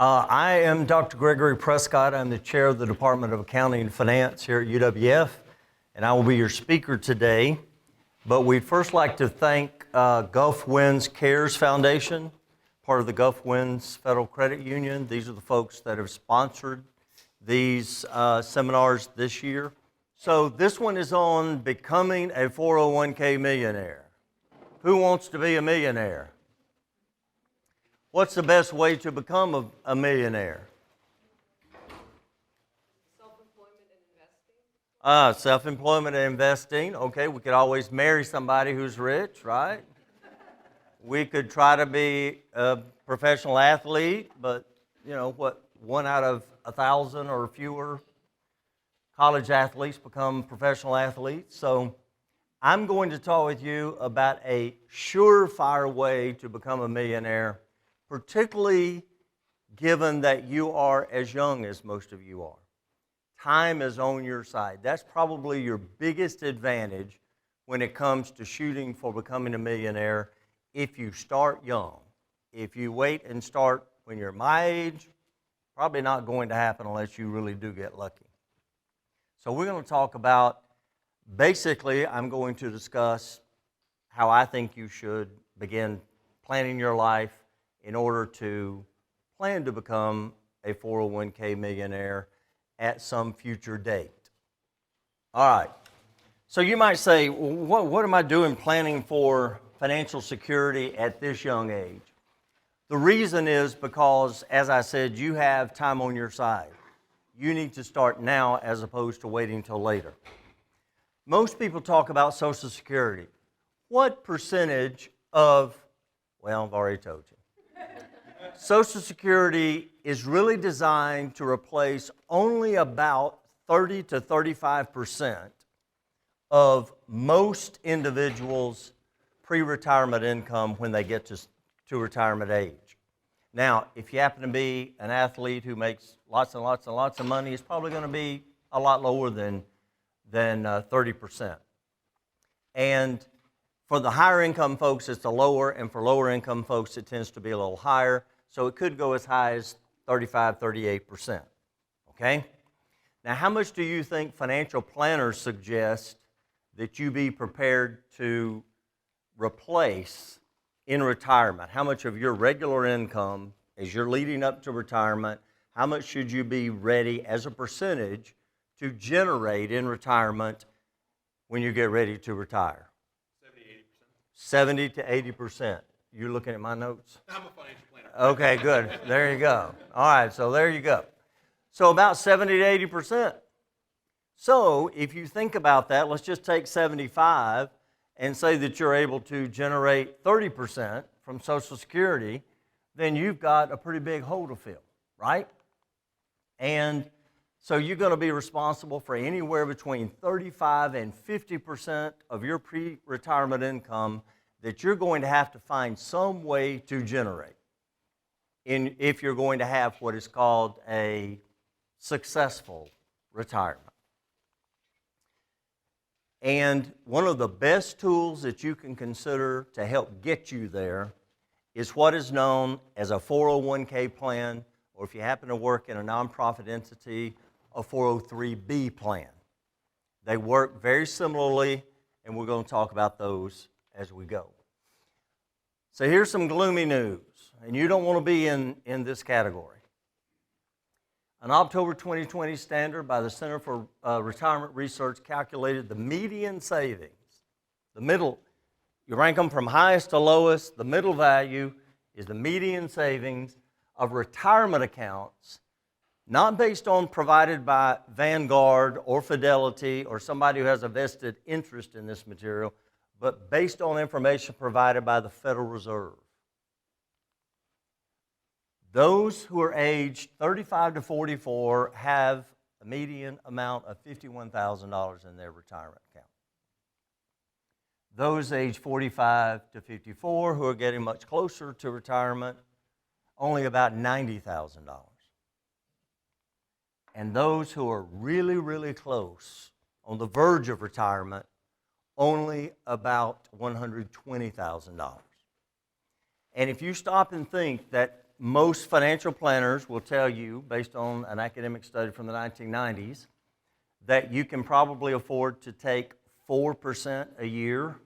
I am Dr. Gregory Prescott. I'm the chair of the Department of Accounting and Finance here at UWF, and I will be your speaker today. But we'd first like to thank Gulf Winds Cares Foundation, part of the Gulf Winds Federal Credit Union. These are the folks that have sponsored these seminars this year. So this one is on becoming a 401k millionaire. Who wants to be a millionaire? What's the best way to become a millionaire? Self-employment and investing. Self-employment and investing. Okay, we could always marry somebody who's rich, right? We could try to be a professional athlete, but you know what? 1 out of 1,000 or fewer college athletes become professional athletes. So I'm going to talk with you about a surefire way to become a millionaire, particularly given that you are as young as most of you are. Time is on your side. That's probably your biggest advantage when it comes to shooting for becoming a millionaire if you start young. If you wait and start when you're my age, probably not going to happen unless you really do get lucky. So we're going to talk about, basically, I'm going to discuss how I think you should begin planning your life in order to plan to become a 401k millionaire at some future date. All right. So you might say, well, what am I doing planning for financial security at this young age? The reason is because, as I said, you have time on your side. You need to start now as opposed to waiting till later. Most people talk about Social Security. What percentage of, well, I've already told you. Social Security is really designed to replace only about 30 to 35% of most individuals' pre-retirement income when they get to retirement age. Now, if you happen to be an athlete who makes lots and lots and lots of money, it's probably going to be a lot lower than 30%. And for the higher income folks, it's a lower, and for lower income folks, it tends to be a little higher. So it could go as high as 35, 38%. Okay? Now, how much do you think financial planners suggest that you be prepared to replace in retirement? How much of your regular income, as you're leading up to retirement, how much should you be ready as a percentage to generate in retirement when you get ready to retire? 70 to 80%. You're looking at my notes? I'm a financial planner. Okay, good. There you go. All right, so there you go. So about 70 to 80%. So if you think about that, let's just take 75 and say that you're able to generate 30% from Social Security, then you've got a pretty big hole to fill, right? And so you're going to be responsible for anywhere between 35 and 50% of your pre-retirement income that you're going to have to find some way to generate if you're going to have what is called a successful retirement. And one of the best tools that you can consider to help get you there is what is known as a 401k plan, or if you happen to work in a nonprofit entity, a 403b plan. They work very similarly, and we're going to talk about those as we go. So here's some gloomy news, and you don't want to be in this category. An October 2020 standard by the Center for Retirement Research calculated the median savings, the middle, you rank them from highest to lowest, the middle value is the median savings of retirement accounts, not based on provided by Vanguard or Fidelity or somebody who has a vested interest in this material, but based on information provided by the Federal Reserve. Those who are aged 35 to 44 have a median amount of $51,000 in their retirement account. Those aged 45 to 54 who are getting much closer to retirement, only about $90,000. And those who are really, really close, on the verge of retirement, only about $120,000. And if you stop and think that most financial planners will tell you, based on an academic study from the 1990s, that you can probably afford to take 4% a year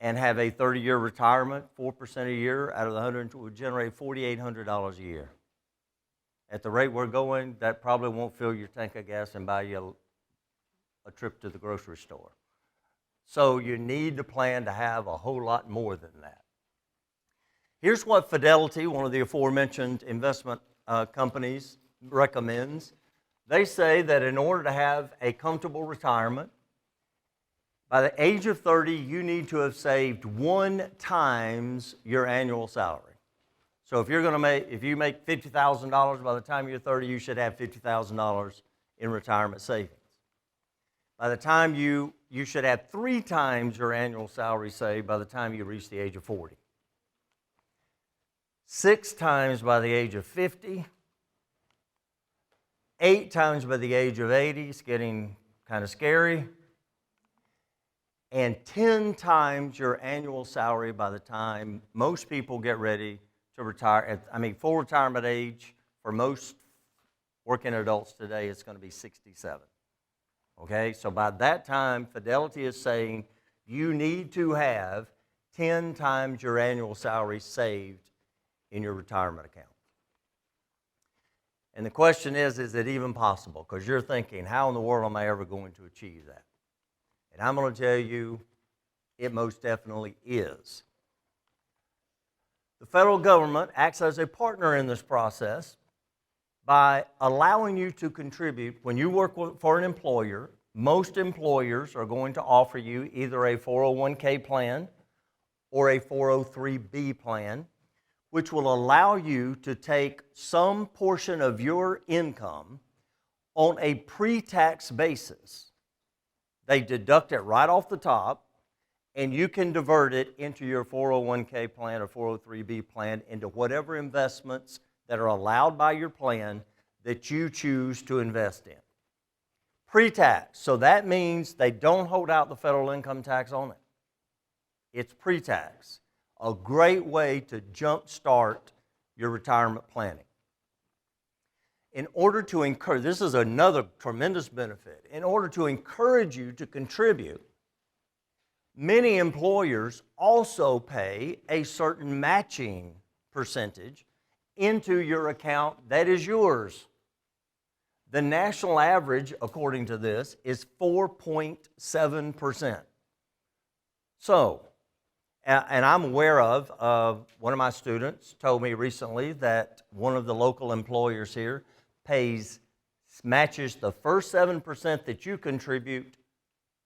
and have a 30-year retirement. 4% a year out of the 100 would generate $4,800 a year. At the rate we're going, that probably won't fill your tank of gas and buy you a trip to the grocery store. So you need to plan to have a whole lot more than that. Here's what Fidelity, one of the aforementioned investment companies, recommends. They say that in order to have a comfortable retirement, by the age of 30, you need to have saved 1 times your annual salary. So if you make $50,000 by the time you're 30, you should have $50,000 in retirement savings. By the time you should have 3 times your annual salary saved by the time you reach the age of 40. 6 times by the age of 50. 8 times by the age of 80. It's getting kind of scary. And 10 times your annual salary by the time most people get ready to retire. Full retirement age for most working adults today is going to be 67. Okay, so by that time, Fidelity is saying you need to have 10 times your annual salary saved in your retirement account. And the question is it even possible? Because you're thinking, how in the world am I ever going to achieve that? And I'm going to tell you, it most definitely is. The federal government acts as a partner in this process by allowing you to contribute. When you work for an employer, most employers are going to offer you either a 401k plan or a 403b plan, which will allow you to take some portion of your income on a pre-tax basis. They deduct it right off the top, and you can divert it into your 401k plan or 403b plan into whatever investments that are allowed by your plan that you choose to invest in. Pre-tax, so that means they don't hold out the federal income tax on it. It's pre-tax, a great way to jumpstart your retirement planning. In order to encourage, this is another tremendous benefit, in order to encourage you to contribute, many employers also pay a certain matching percentage into your account that is yours. The national average, according to this, is 4.7%. So, and I'm aware of, one of my students told me recently that one of the local employers here matches the first 7% that you contribute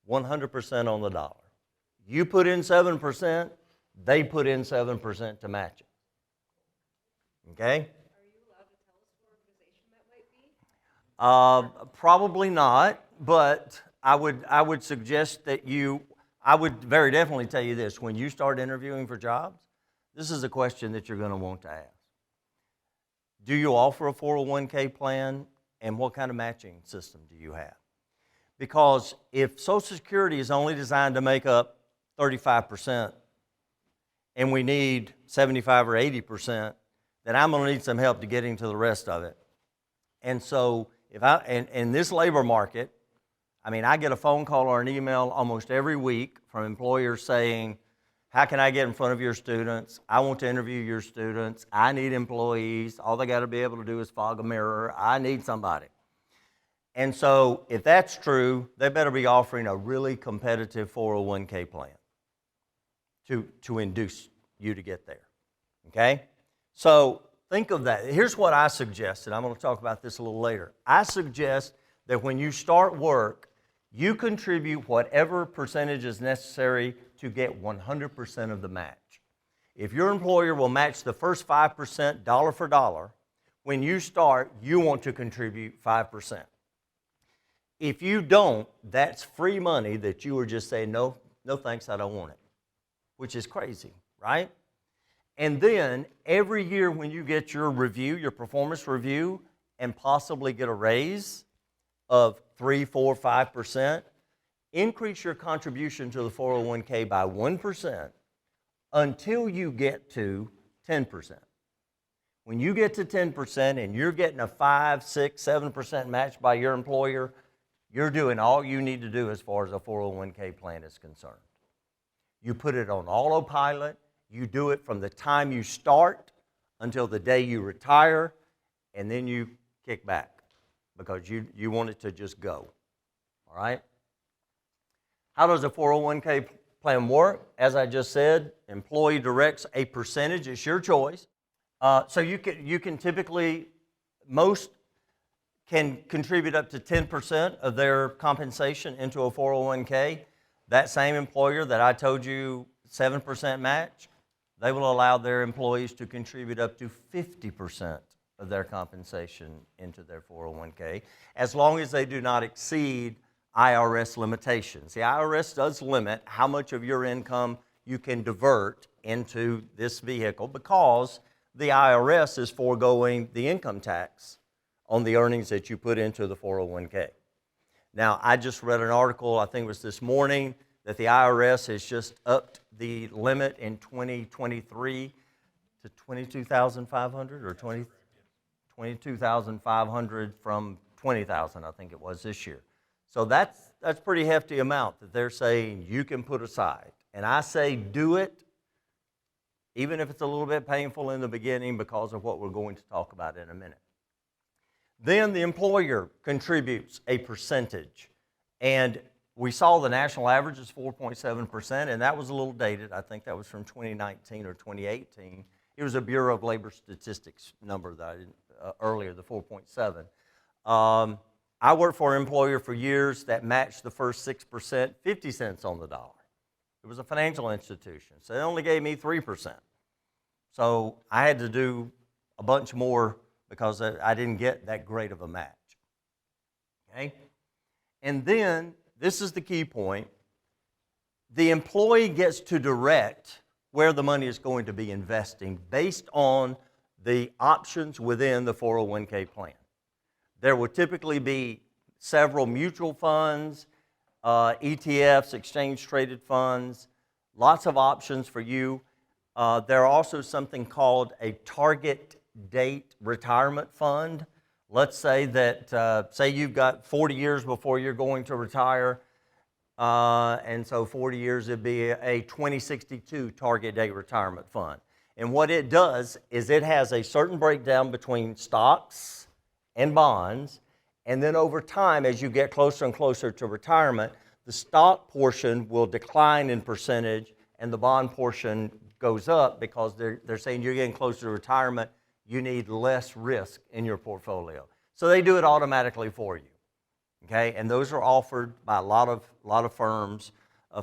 100% on the dollar. You put in 7%, they put in 7% to match it. Okay? Are you allowed to tell us what organization that might be? Probably not, but I would suggest that I would very definitely tell you this. When you start interviewing for jobs, this is a question that you're going to want to ask. Do you offer a 401k plan, and what kind of matching system do you have? Because if Social Security is only designed to make up 35%, and we need 75 or 80%, then I'm going to need some help to getting to the rest of it. And so, in this labor market, I get a phone call or an email almost every week from employers saying, how can I get in front of your students? I want to interview your students. I need employees. All they got to be able to do is fog a mirror. I need somebody. And so if that's true, they better be offering a really competitive 401k plan to induce you to get there. Okay? So think of that. Here's what I suggest, and I'm going to talk about this a little later. I suggest that when you start work, you contribute whatever percentage is necessary to get 100% of the match. If your employer will match the first 5% dollar for dollar, when you start, you want to contribute 5%. If you don't, that's free money that you are just saying, no thanks, I don't want it, which is crazy, right? And then every year when you get your review, your performance review, and possibly get a raise of 3, 4, 5%, increase your contribution to the 401k by 1% until you get to 10%. When you get to 10% and you're getting a 5, 6, 7% match by your employer, you're doing all you need to do as far as a 401k plan is concerned. You put it on autopilot. You do it from the time you start until the day you retire, and then you kick back because you want it to just go. All right? How does a 401k plan work? As I just said, employee directs a percentage. It's your choice. So you can typically, most can contribute up to 10% of their compensation into a 401k. That same employer that I told you 7% match, they will allow their employees to contribute up to 50% of their compensation into their 401k, as long as they do not exceed IRS limitations. The IRS does limit how much of your income you can divert into this vehicle because the IRS is foregoing the income tax on the earnings that you put into the 401k. Now, I just read an article, I think it was this morning, that the IRS has just upped the limit in 2023 to $22,500 or 22,500 from 20,000, I think it was this year. So that's pretty hefty amount that they're saying you can put aside. And I say do it, even if it's a little bit painful in the beginning because of what we're going to talk about in a minute. Then the employer contributes a percentage. And we saw the national average is 4.7%, and that was a little dated. I think that was from 2019 or 2018. It was a Bureau of Labor Statistics number that I didn't, earlier, the 4.7. I worked for an employer for years that matched the first 6%, 50 cents on the dollar. It was a financial institution, so they only gave me 3%. So I had to do a bunch more because I didn't get that great of a match. Okay? And then, this is the key point, the employee gets to direct where the money is going to be investing based on the options within the 401k plan. There will typically be several mutual funds, ETFs, exchange-traded funds, lots of options for you. There are also something called a target date retirement fund. Let's say that, say you've got 40 years before you're going to retire, and so 40 years would be a 2062 target date retirement fund. And what it does is it has a certain breakdown between stocks and bonds, and then over time, as you get closer and closer to retirement, the stock portion will decline in percentage and the bond portion goes up because they're saying you're getting closer to retirement, you need less risk in your portfolio. So they do it automatically for you, okay? And those are offered by a lot of firms,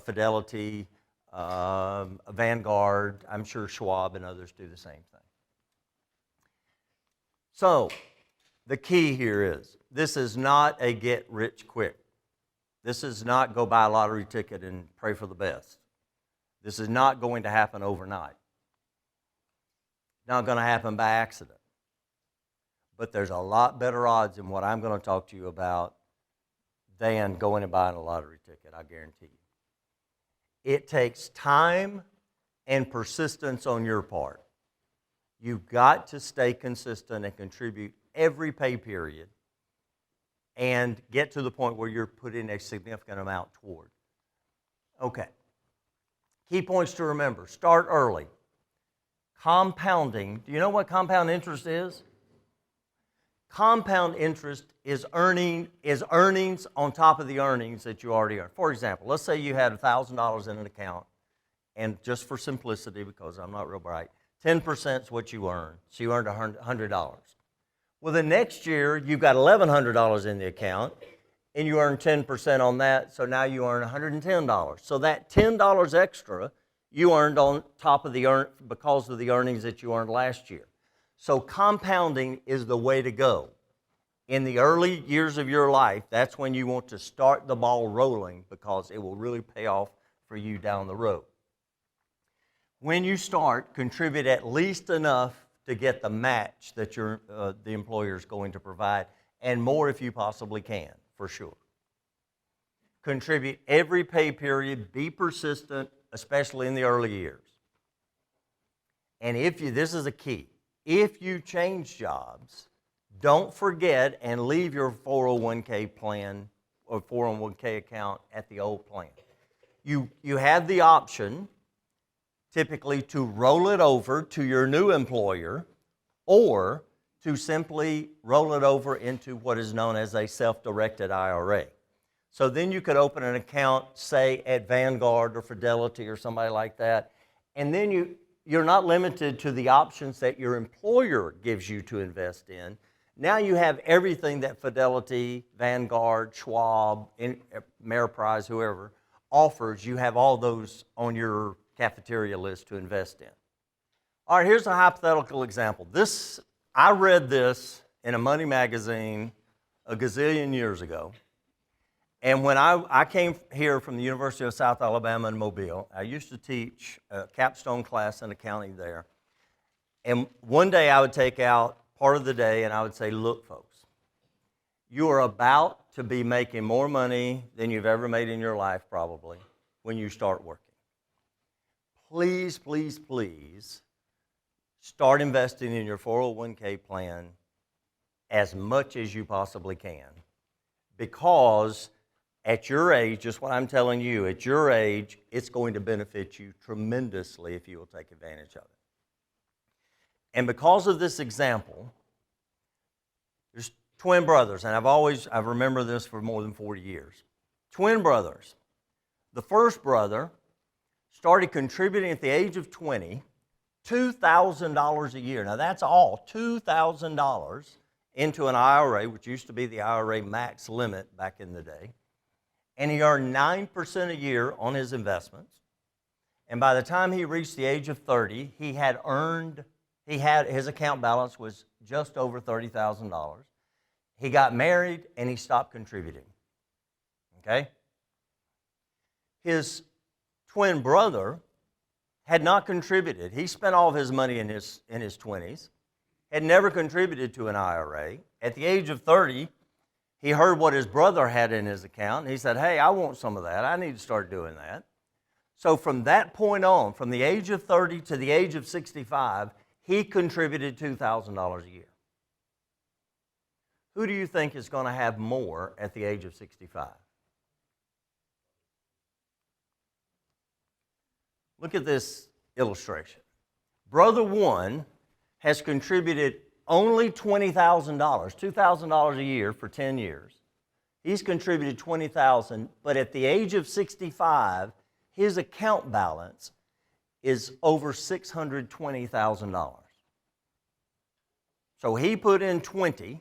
Fidelity, Vanguard, I'm sure Schwab and others do the same thing. So the key here is, this is not a get rich quick. This is not go buy a lottery ticket and pray for the best. This is not going to happen overnight. Not going to happen by accident. But there's a lot better odds in what I'm going to talk to you about than going and buying a lottery ticket, I guarantee you. It takes time and persistence on your part. You've got to stay consistent and contribute every pay period and get to the point where you're putting a significant amount toward. Okay. Key points to remember. Start early. Compounding. Do you know what compound interest is? Compound interest is earnings on top of the earnings that you already earn. For example, let's say you had $1,000 in an account, and just for simplicity, because I'm not real bright, 10% is what you earn. So you earned $100. Well, the next year, you've got $1,100 in the account, and you earn 10% on that, so now you earn $110. So that $10 extra you earned on top of because of the earnings that you earned last year. So compounding is the way to go. In the early years of your life, that's when you want to start the ball rolling because it will really pay off for you down the road. When you start, contribute at least enough to get the match that the employer is going to provide, and more if you possibly can, for sure. Contribute every pay period, be persistent, especially in the early years. And this is a key, if you change jobs, don't forget and leave your 401k plan or 401k account at the old plan. You have the option typically to roll it over to your new employer or to simply roll it over into what is known as a self-directed IRA. So then you could open an account, say, at Vanguard or Fidelity or somebody like that, and then you're not limited to the options that your employer gives you to invest in. Now you have everything that Fidelity, Vanguard, Schwab, Ameriprise, whoever, offers. You have all those on your cafeteria list to invest in. All right, here's a hypothetical example. I read this in a money magazine a gazillion years ago. And when I came here from the University of South Alabama in Mobile, I used to teach a capstone class in accounting there. And one day I would take out part of the day and I would say, look, folks, you are about to be making more money than you've ever made in your life probably when you start working. Please, please, please start investing in your 401k plan as much as you possibly can, because at your age, just what I'm telling you, at your age, it's going to benefit you tremendously if you will take advantage of it. And because of this example, there's twin brothers, and I've remembered this for more than 40 years. Twin brothers. The first brother started contributing at the age of 20, $2,000 a year. Now that's all, $2,000 into an IRA, which used to be the IRA max limit back in the day. And he earned 9% a year on his investments. And by the time he reached the age of 30, his account balance was just over $30,000. He got married and he stopped contributing. Okay? His twin brother had not contributed. He spent all of his money in his 20s, had never contributed to an IRA. At the age of 30, he heard what his brother had in his account, and he said, hey, I want some of that. I need to start doing that. So from that point on, from the age of 30 to the age of 65, he contributed $2,000 a year. Who do you think is going to have more at the age of 65? Look at this illustration. Brother one has contributed only $20,000, $2,000 a year for 10 years. He's contributed $20,000, but at the age of 65, his account balance is over $620,000. So he put in 20,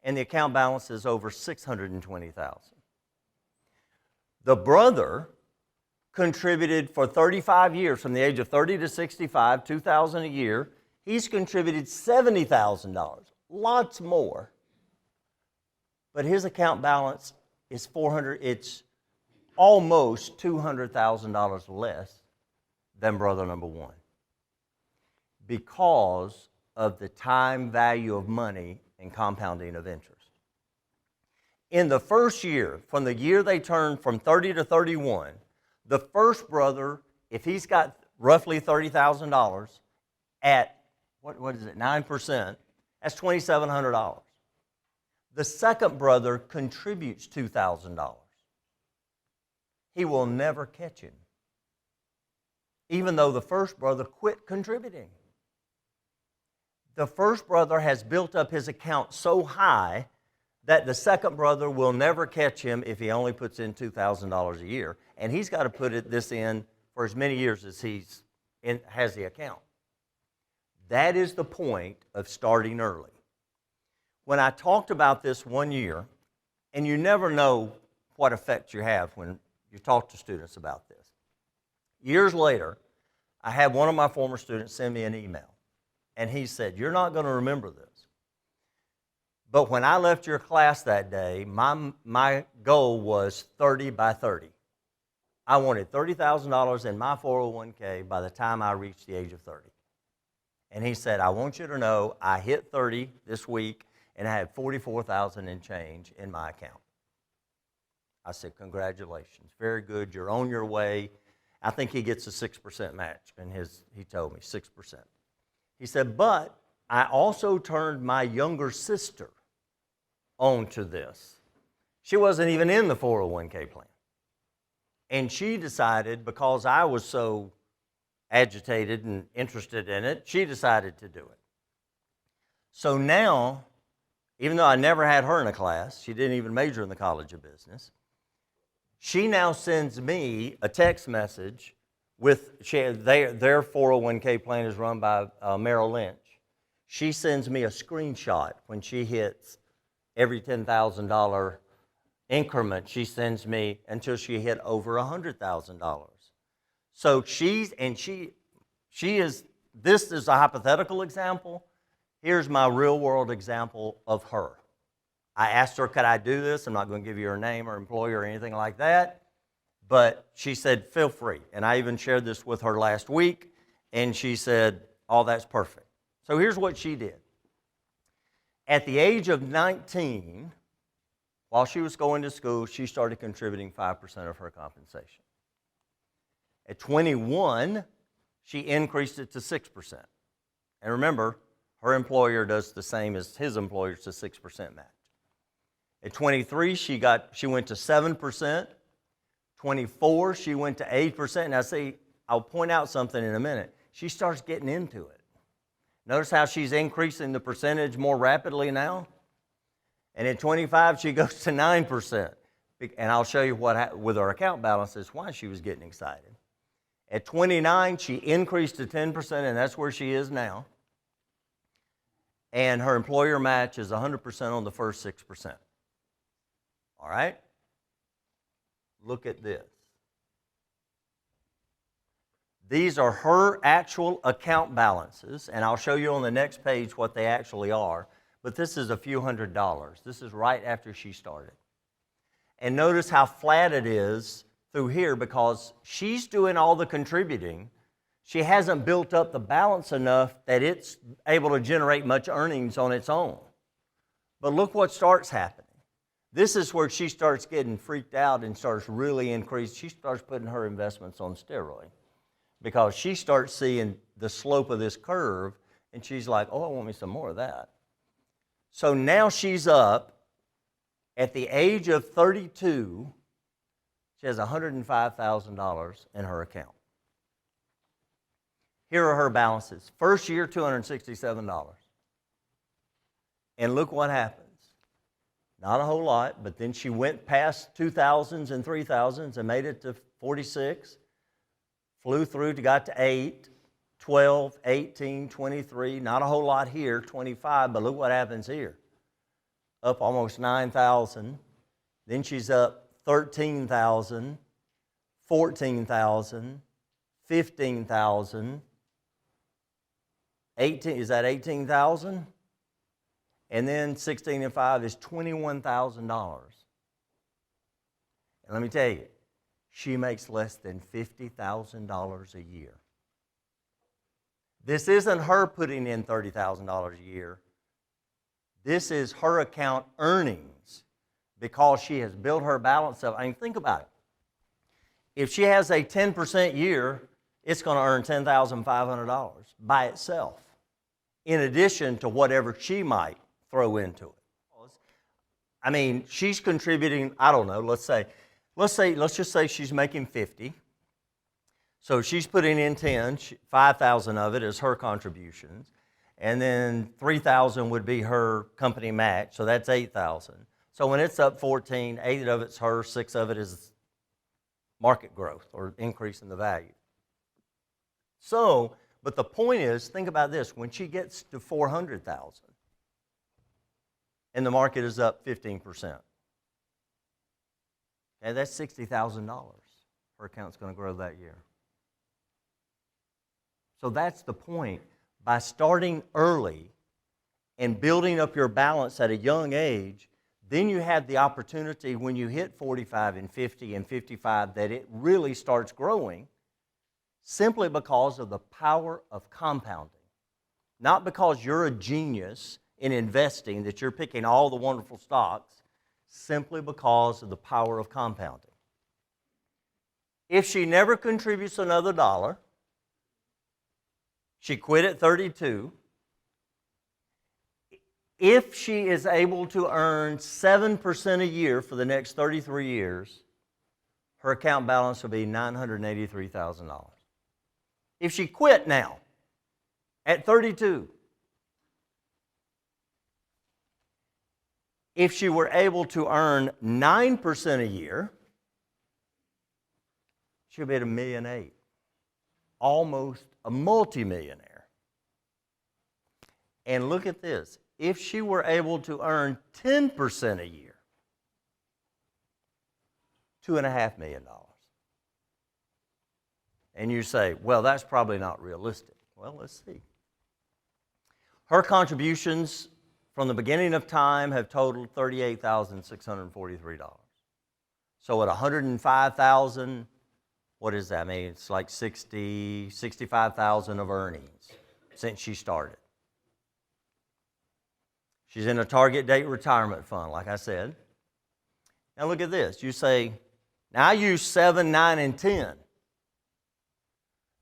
and the account balance is over $620,000. The brother contributed for 35 years, from the age of 30 to 65, $2,000 a year. He's contributed $70,000, lots more. But his account balance is it's almost $200,000 less than brother number one, because of the time value of money and compounding of interest. In the first year, from the year they turned from 30 to 31, the first brother, if he's got roughly $30,000 at, what is it, 9%, that's $2,700. The second brother contributes $2,000. He will never catch him, even though the first brother quit contributing. The first brother has built up his account so high that the second brother will never catch him if he only puts in $2,000 a year. And he's got to put this in for as many years as has the account. That is the point of starting early. When I talked about this one year, and you never know what effect you have when you talk to students about this. Years later, I had one of my former students send me an email, and he said, you're not going to remember this, but when I left your class that day, my goal was 30 by 30. I wanted $30,000 in my 401k by the time I reached the age of 30. And he said, I want you to know I hit 30 this week, and I had $44,000 in change in my account. I said, congratulations, very good, you're on your way. I think he gets a 6% match, and he told me 6%. He said, but I also turned my younger sister onto this. She wasn't even in the 401k plan. And she decided, because I was so agitated and interested in it, she decided to do it. So now, even though I never had her in a class, she didn't even major in the College of Business, she now sends me a text message with, their 401k plan is run by Merrill Lynch. She sends me a screenshot when she hits every $10,000 increment. She sends me until she hit over $100,000. So this is a hypothetical example. Here's my real world example of her. I asked her, could I do this? I'm not going to give you her name or employer or anything like that. But she said, feel free. And I even shared this with her last week. And she said, oh, that's perfect. So here's what she did. At the age of 19, while she was going to school, she started contributing 5% of her compensation. At 21, she increased it to 6%. And remember, her employer does the same as his employer, it's a 6% match. At 23, she went to 7%. 24, she went to 8%. Now see, I'll point out something in a minute. She starts getting into it. Notice how she's increasing the percentage more rapidly now? And at 25, she goes to 9%. And I'll show you what with her account balances, why she was getting excited. At 29, she increased to 10%, and that's where she is now. And her employer match is 100% on the first 6%. All right? Look at this. These are her actual account balances, and I'll show you on the next page what they actually are, but this is a few $100s. This is right after she started. And notice how flat it is through here because she's doing all the contributing. She hasn't built up the balance enough that it's able to generate much earnings on its own. But look what starts happening. This is where she starts getting freaked out and starts really increasing. She starts putting her investments on steroid because she starts seeing the slope of this curve and she's like, oh, I want me some more of that. So now she's up at the age of 32. She has $105,000 in her account. Here are her balances. First year, $267. And look what happens. Not a whole lot, but then she went past 2,000s and 3,000s and made it to 46. Flew through, got to 8, 12, 18, 23. Not a whole lot here, 25, but look what happens here. Up almost 9,000. Then she's up 13,000, 14,000, 15,000. 18, is that 18,000? And then 16 and 5 is $21,000. And let me tell you, she makes less than $50,000 a year. This isn't her putting in $30,000 a year. This is her account earnings because she has built her balance up. I mean, think about it. If she has a 10% year, it's going to earn $10,500 by itself, in addition to whatever she might throw into it. I mean, she's contributing, I don't know, let's just say she's making 50. So she's putting in 10, 5,000 of it is her contributions, and then 3,000 would be her company match, so that's 8,000. So when it's up 14, 8 of it's her, 6 of it is market growth or increase in the value. So, but the point is, think about this, when she gets to 400,000 and the market is up 15%, okay, that's $60,000 her account's going to grow that year. So that's the point. By starting early and building up your balance at a young age, then you have the opportunity when you hit 45 and 50 and 55 that it really starts growing simply because of the power of compounding. Not because you're a genius in investing, that you're picking all the wonderful stocks, simply because of the power of compounding. If she never contributes another dollar, She quit at 32. If she is able to earn 7% a year for the next 33 years, her account balance will be $983,000. If she quit now, at 32, if she were able to earn 9% a year, she'll be at $1.8 million, almost a multimillionaire. And look at this. If she were able to earn 10% a year, $2.5 million. And you say, well, that's probably not realistic. Well, let's see. Her contributions from the beginning of time have totaled $38,643. So at $105,000, what does that mean? It's like $65,000 of earnings since she started. She's in a target date retirement fund, like I said. Now look at this. You say, now I use 7, 9, and 10.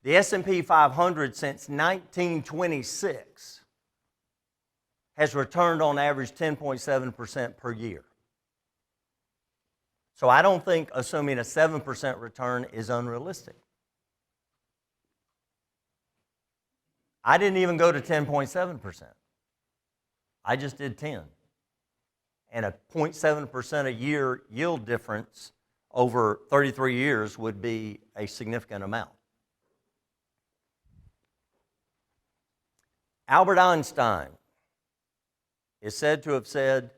The S&P 500 since 1926 has returned on average 10.7% per year. So I don't think assuming a 7% return is unrealistic. I didn't even go to 10.7%. I just did 10. And a 0.7% a year yield difference over 33 years would be a significant amount. Albert Einstein is said to have said,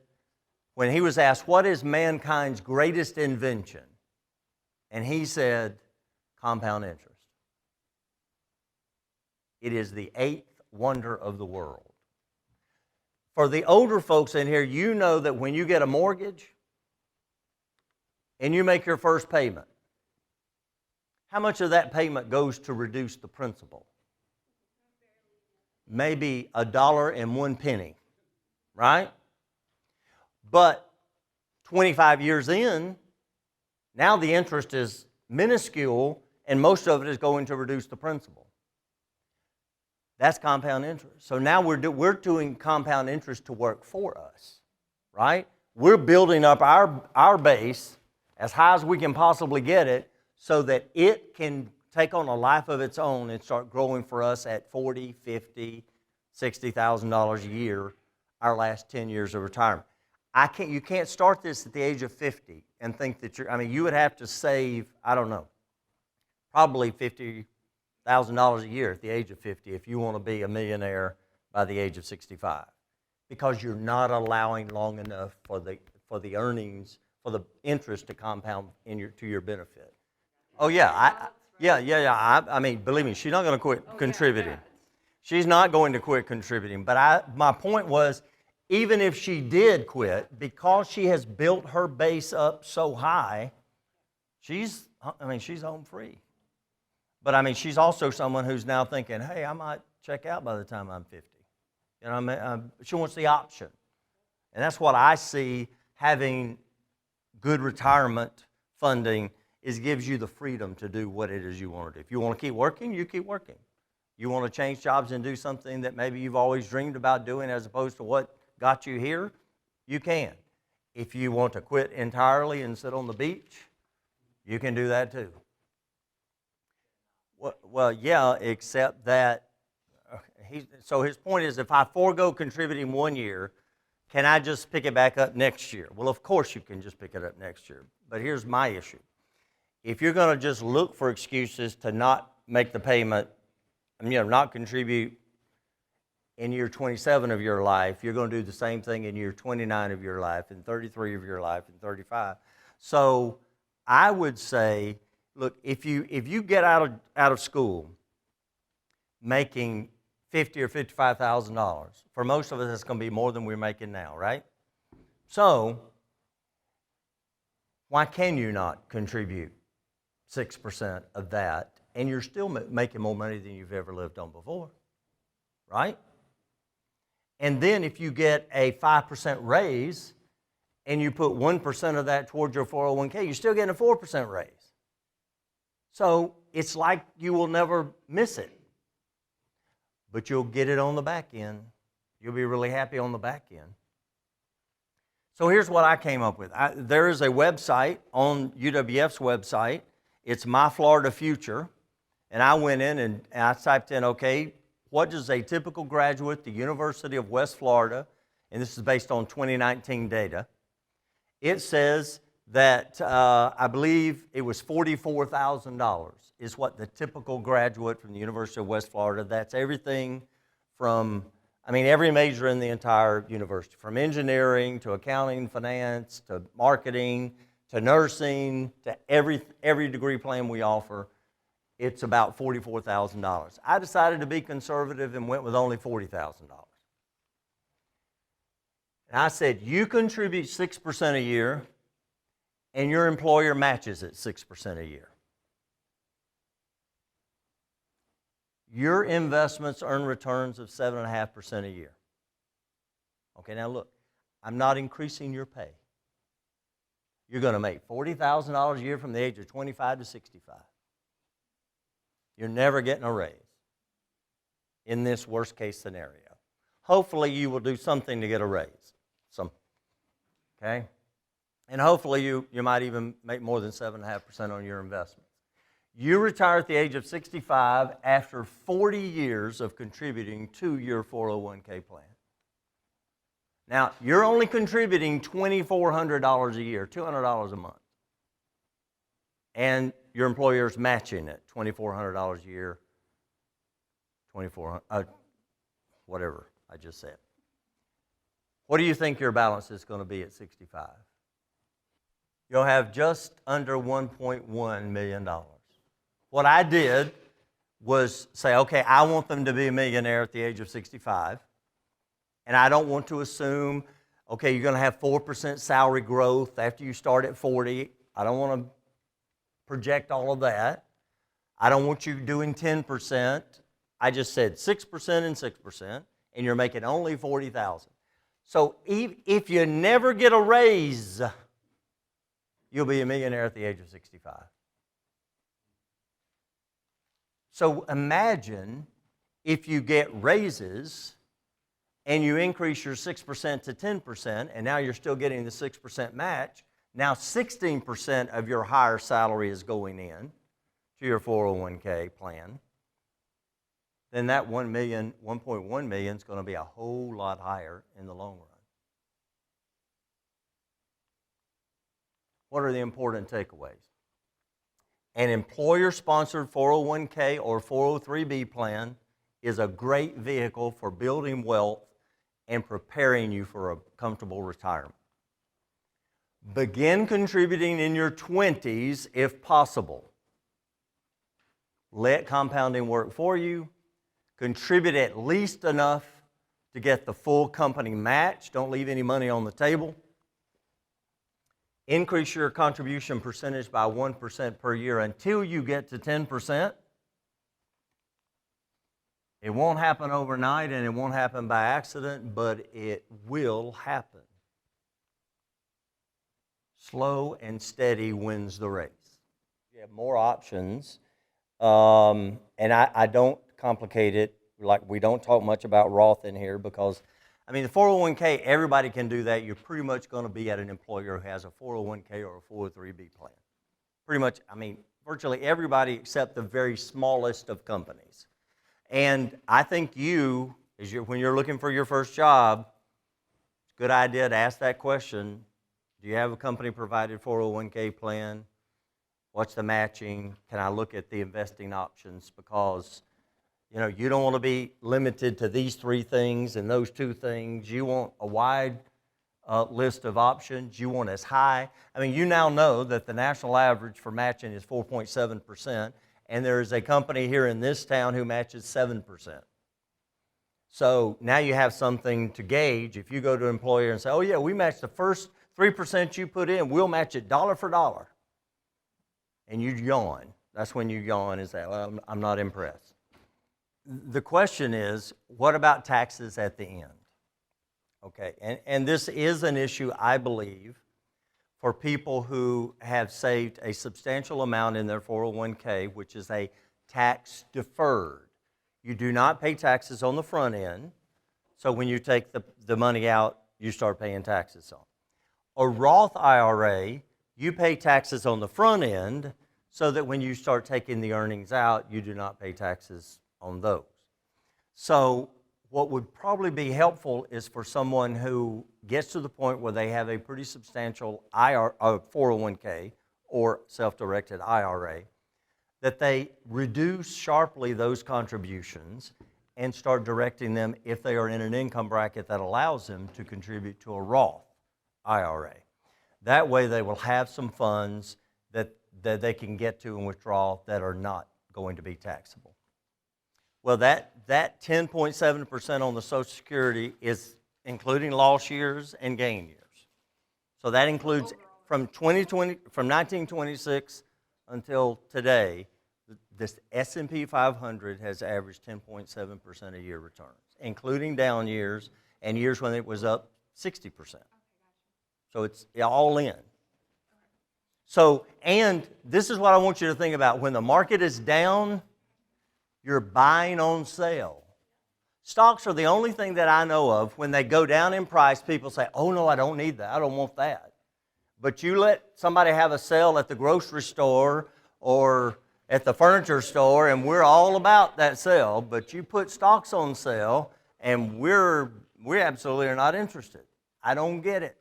when he was asked, what is mankind's greatest invention? And he said, compound interest. It is the 8th wonder of the world. For the older folks in here, you know that when you get a mortgage and you make your first payment, how much of that payment goes to reduce the principal? Maybe $1.01, right? But 25 years in, now the interest is minuscule and most of it is going to reduce the principal. That's compound interest. So now we're doing compound interest to work for us, right? We're building up our base as high as we can possibly get it so that it can take on a life of its own and start growing for us at $40,000, $50,000, $60,000 a year our last 10 years of retirement. You can't start this at the age of 50 and think that you would have to save, I don't know, probably $50,000 a year at the age of 50 if you want to be a millionaire by the age of 65, because you're not allowing long enough for the earnings, for the interest to compound to your benefit. Oh yeah, I mean, believe me, she's not going to quit contributing. She's not going to quit contributing. But my point was, even if she did quit, because she has built her base up so high, she's home free. But she's also someone who's now thinking, hey, I might check out by the time I'm 50. She wants the option. And that's what I see having good retirement funding is gives you the freedom to do what it is you want to do. If you want to keep working, you keep working. You want to change jobs and do something that maybe you've always dreamed about doing as opposed to what got you here, you can. If you want to quit entirely and sit on the beach, you can do that too. Well, yeah, except that, so his point is, if I forego contributing 1 year, can I just pick it back up next year? Well, of course you can just pick it up next year. But here's my issue. If you're going to just look for excuses to not make the payment, not contribute in year 27 of your life, you're going to do the same thing in year 29 of your life, and 33 of your life, and 35. So I would say, look, if you get out of school making $50,000 or $55,000, for most of us it's going to be more than we're making now, right? So why can you not contribute 6% of that, and you're still making more money than you've ever lived on before, right? And then if you get a 5% raise and you put 1% of that towards your 401k, you're still getting a 4% raise. So it's like you will never miss it. but you'll get it on the back end. You'll be really happy on the back end. So here's what I came up with. There is a website on UWF's website. It's My Florida Future. And I went in and I typed in, okay, what does a typical graduate at the University of West Florida, and this is based on 2019 data, it says that I believe it was $44,000 is what the typical graduate from the University of West Florida, that's everything from, every major in the entire university, from engineering to accounting, finance, to marketing, to nursing, to every degree plan we offer, it's about $44,000. I decided to be conservative and went with only $40,000. And I said, you contribute 6% a year, and your employer matches it 6% a year. Your investments earn returns of 7.5% a year. Okay, now look, I'm not increasing your pay. You're going to make $40,000 a year from the age of 25 to 65. You're never getting a raise in this worst case scenario. Hopefully you will do something to get a raise. Okay? And hopefully you might even make more than 7.5% on your investments. You retire at the age of 65 after 40 years of contributing to your 401k plan. Now, you're only contributing $2,400 a year, $200 a month. And your employer's matching it, $2,400 a year, whatever I just said. What do you think your balance is going to be at 65? You'll have just under $1.1 million. What I did was say, okay, I want them to be a millionaire at the age of 65, and I don't want to assume, okay, you're going to have 4% salary growth after you start at 40. I don't want to project all of that. I don't want you doing 10%. I just said 6% and 6%, and you're making only $40,000. So if you never get a raise, you'll be a millionaire at the age of 65. So imagine if you get raises and you increase your 6% to 10%, and now you're still getting the 6% match. Now 16% of your higher salary is going in to your 401k plan. Then that $1.1 million is going to be a whole lot higher in the long run. What are the important takeaways? An employer-sponsored 401k or 403b plan is a great vehicle for building wealth and preparing you for a comfortable retirement. Begin contributing in your 20s if possible. Let compounding work for you. Contribute at least enough to get the full company match. Don't leave any money on the table. Increase your contribution percentage by 1% per year until you get to 10%. It won't happen overnight and it won't happen by accident, but it will happen. Slow and steady wins the race. You have more options, and I don't complicate it. Like, we don't talk much about Roth in here because, the 401k, everybody can do that. You're pretty much going to be at an employer who has a 401k or a 403b plan. Pretty much, virtually everybody except the very smallest of companies. And I think when you're looking for your first job, it's a good idea to ask that question. Do you have a company-provided 401k plan? What's the matching? Can I look at the investing options? Because, you don't want to be limited to these 3 things and those 2 things. You want a wide list of options. You want as high. You now know that the national average for matching is 4.7%, and there is a company here in this town who matches 7%. So now you have something to gauge. If you go to an employer and say, oh yeah, we match the first 3% you put in, we'll match it dollar for dollar. And you yawn. That's when you yawn and say, well, I'm not impressed. The question is, what about taxes at the end? Okay, and this is an issue, I believe, for people who have saved a substantial amount in their 401k, which is a tax deferred. You do not pay taxes on the front end. So when you take the money out, you start paying taxes on. A Roth IRA, you pay taxes on the front end so that when you start taking the earnings out, you do not pay taxes on those. So what would probably be helpful is for someone who gets to the point where they have a pretty substantial 401k or self-directed IRA, that they reduce sharply those contributions and start directing them, if they are in an income bracket that allows them, to contribute to a Roth IRA. That way they will have some funds that they can get to and withdraw that are not going to be taxable. Well, that 10.7% on the Social Security is including loss years and gain years. So that includes from 1926 until today, this S&P 500 has averaged 10.7% a year returns, including down years and years when it was up 60%. So it's all in. So, and this is what I want you to think about. When the market is down, you're buying on sale. Stocks are the only thing that I know of, when they go down in price, people say, oh no, I don't need that, I don't want that. But you let somebody have a sale at the grocery store or at the furniture store, and we're all about that sale, but you put stocks on sale, and we absolutely are not interested. I don't get it.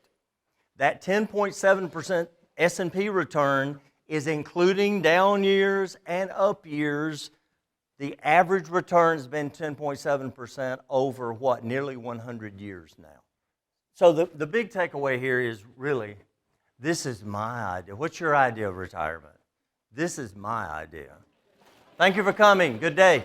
That 10.7% S&P return is including down years and up years. The average return has been 10.7% over what, nearly 100 years now. So the big takeaway here is really, this is my idea. What's your idea of retirement? This is my idea. Thank you for coming. Good day.